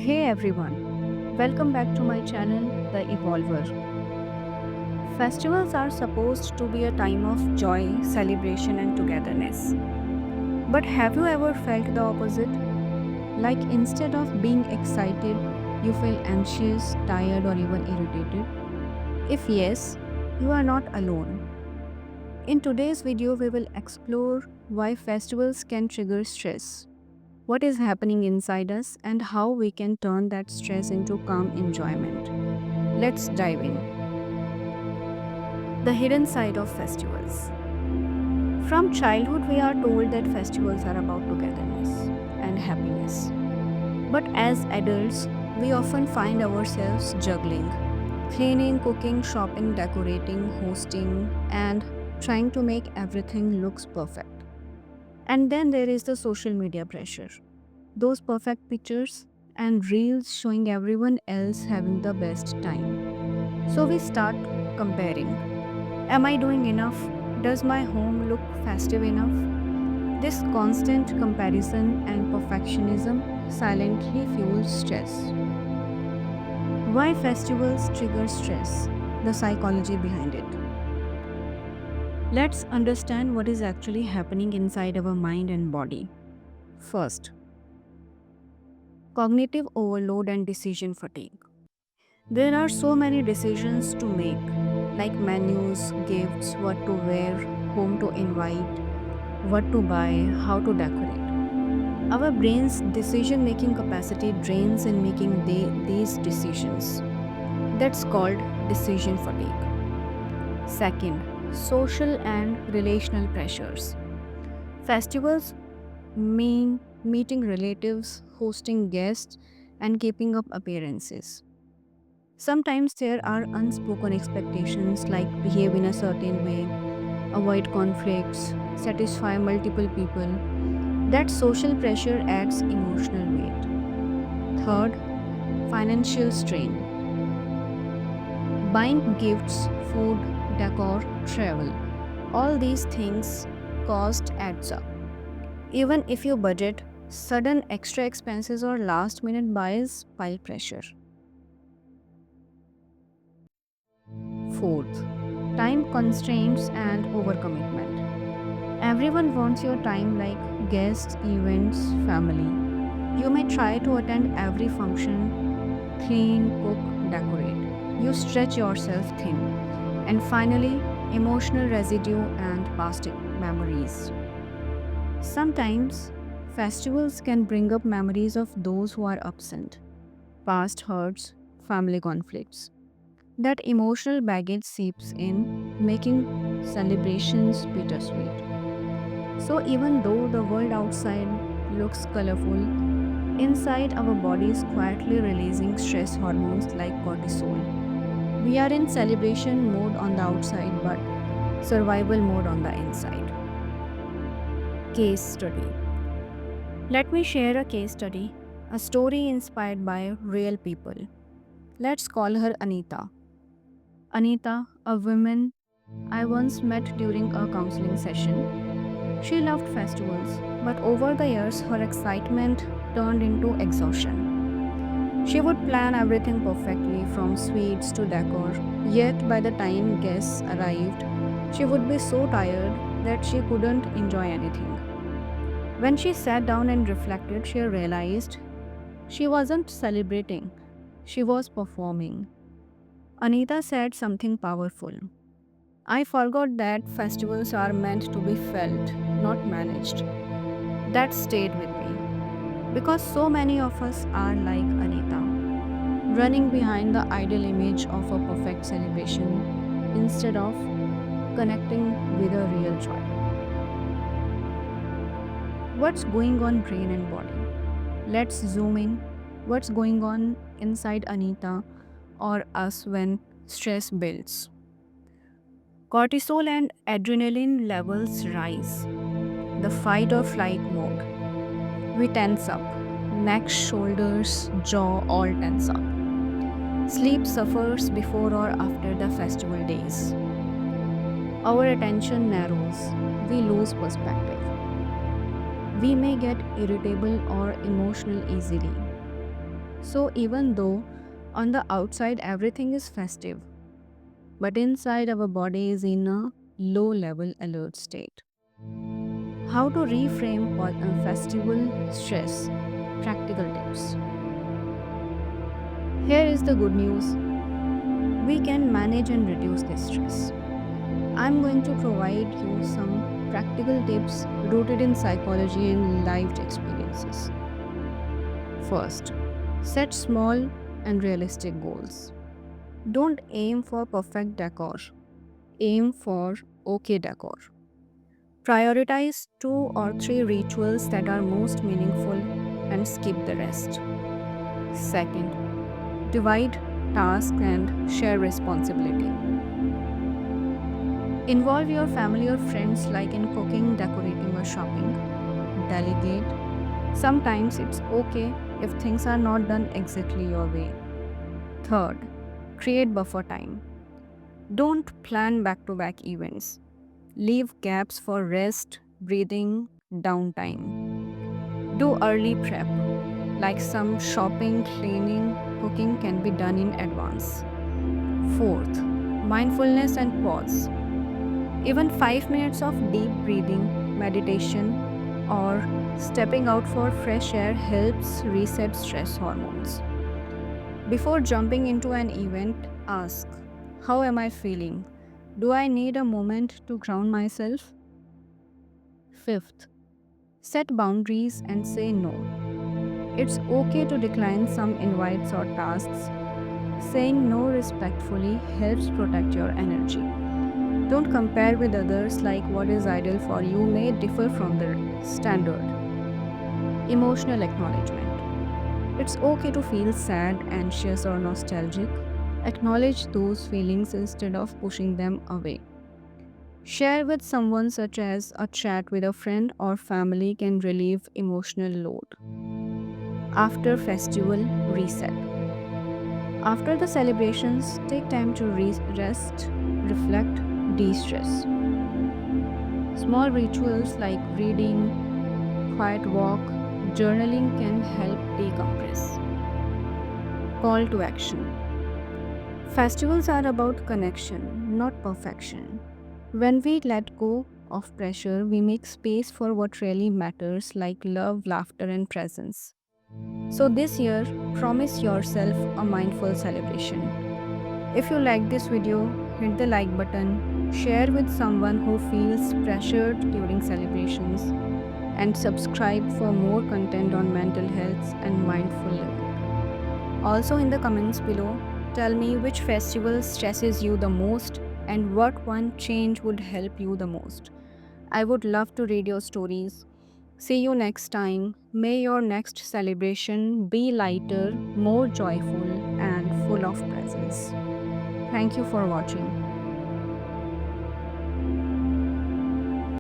Hey everyone, welcome back to my channel, The Evolver. Festivals are supposed to be a time of joy, celebration, and togetherness. But have you ever felt the opposite? Like instead of being excited, you feel anxious, tired, or even irritated? If yes, you are not alone. In today's video, we will explore why festivals can trigger stress, what is happening inside us, and how we can turn that stress into calm enjoyment. Let's dive in. The hidden side of festivals. From childhood, we are told that festivals are about togetherness and happiness. But as adults, we often find ourselves juggling cleaning, cooking, shopping, decorating, hosting, and trying to make everything looks perfect. And then there is the social media pressure. Those perfect pictures and reels showing everyone else having the best time. So we start comparing. Am I doing enough? Does my home look festive enough? This constant comparison and perfectionism silently fuels stress. Why festivals trigger stress? The psychology behind it. Let's understand what is actually happening inside our mind and body. First, cognitive overload and decision fatigue. There are so many decisions to make, like menus, gifts, what to wear, whom to invite, what to buy, how to decorate. Our brain's decision making capacity drains in making these decisions. That's called decision fatigue. Second, social and relational pressures. Festivals mean meeting relatives, hosting guests, and keeping up appearances. Sometimes there are unspoken expectations like behave in a certain way, avoid conflicts, satisfy multiple people. That social pressure adds emotional weight. Third, financial strain. Buying gifts, food, decor, travel. All these things cost adds up. Even if you budget, sudden extra expenses or last minute buys pile pressure. Fourth, time constraints and overcommitment. Everyone wants your time like guests, events, family. You may try to attend every function, clean, cook, decorate. You stretch yourself thin. And finally, emotional residue and past memories. Sometimes, festivals can bring up memories of those who are absent, past hurts, family conflicts. That emotional baggage seeps in, making celebrations bittersweet. So, even though the world outside looks colorful, inside our bodies quietly releasing stress hormones like cortisol. We are in celebration mode on the outside, but survival mode on the inside. Case study. Let me share a case study, a story inspired by real people. Let's call her Anita. Anita, a woman I once met during a counseling session. She loved festivals, but over the years, her excitement turned into exhaustion. She would plan everything perfectly from sweets to decor, yet, by the time guests arrived, she would be so tired that she couldn't enjoy anything. When she sat down and reflected, she realized she wasn't celebrating, she was performing. Anita said something powerful. I forgot that festivals are meant to be felt, not managed. That stayed with me because so many of us are like Anita, running behind the ideal image of a perfect celebration instead of connecting with a real joy. What's going on brain and body? Let's zoom in. What's going on inside Anita or us when stress builds? Cortisol and adrenaline levels rise. The fight or flight mode. We tense up. Neck, shoulders, jaw all tense up. Sleep suffers before or after the festival days. Our attention narrows. We lose perspective. We may get irritable or emotional easily. So, even though on the outside everything is festive, but inside our body is in a low level alert state. How to reframe festival stress? Practical tips. Here is the good news, we can manage and reduce this stress. I'm going to provide you some practical tips rooted in psychology and lived experiences. First, set small and realistic goals. Don't aim for perfect decor, aim for okay decor. Prioritize 2 or 3 rituals that are most meaningful and skip the rest. Second, divide tasks and share responsibility. Involve your family or friends like in cooking, decorating, or shopping. Delegate. Sometimes it's okay if things are not done exactly your way. Third, create buffer time. Don't plan back to back events. Leave gaps for rest, breathing, downtime. Do early prep, like some shopping, cleaning, cooking can be done in advance. Fourth, mindfulness and pause. Even 5 minutes of deep breathing, meditation, or stepping out for fresh air helps reset stress hormones. Before jumping into an event, ask, how am I feeling? Do I need a moment to ground myself? Fifth, set boundaries and say no. It's okay to decline some invites or tasks. Saying no respectfully helps protect your energy. Don't compare with others, like what is ideal for you may differ from the standard. Emotional acknowledgement. It's okay to feel sad, anxious, or nostalgic. Acknowledge those feelings instead of pushing them away. Share with someone, such as a chat with a friend or family, can relieve emotional load. After festival reset. After the celebrations, take time to rest, reflect, de stress. Small rituals like reading, quiet walk, journaling can help decompress. Call to action. Festivals are about connection, not perfection. When we let go of pressure, we make space for what really matters, like love, laughter, and presence. So, this year, promise yourself a mindful celebration. If you like this video, hit the like button, share with someone who feels pressured during celebrations, and subscribe for more content on mental health and mindful living. Also, in the comments below, tell me which festival stresses you the most and what one change would help you the most. I would love to read your stories. See you next time. May your next celebration be lighter, more joyful, and full of presence. Thank you for watching.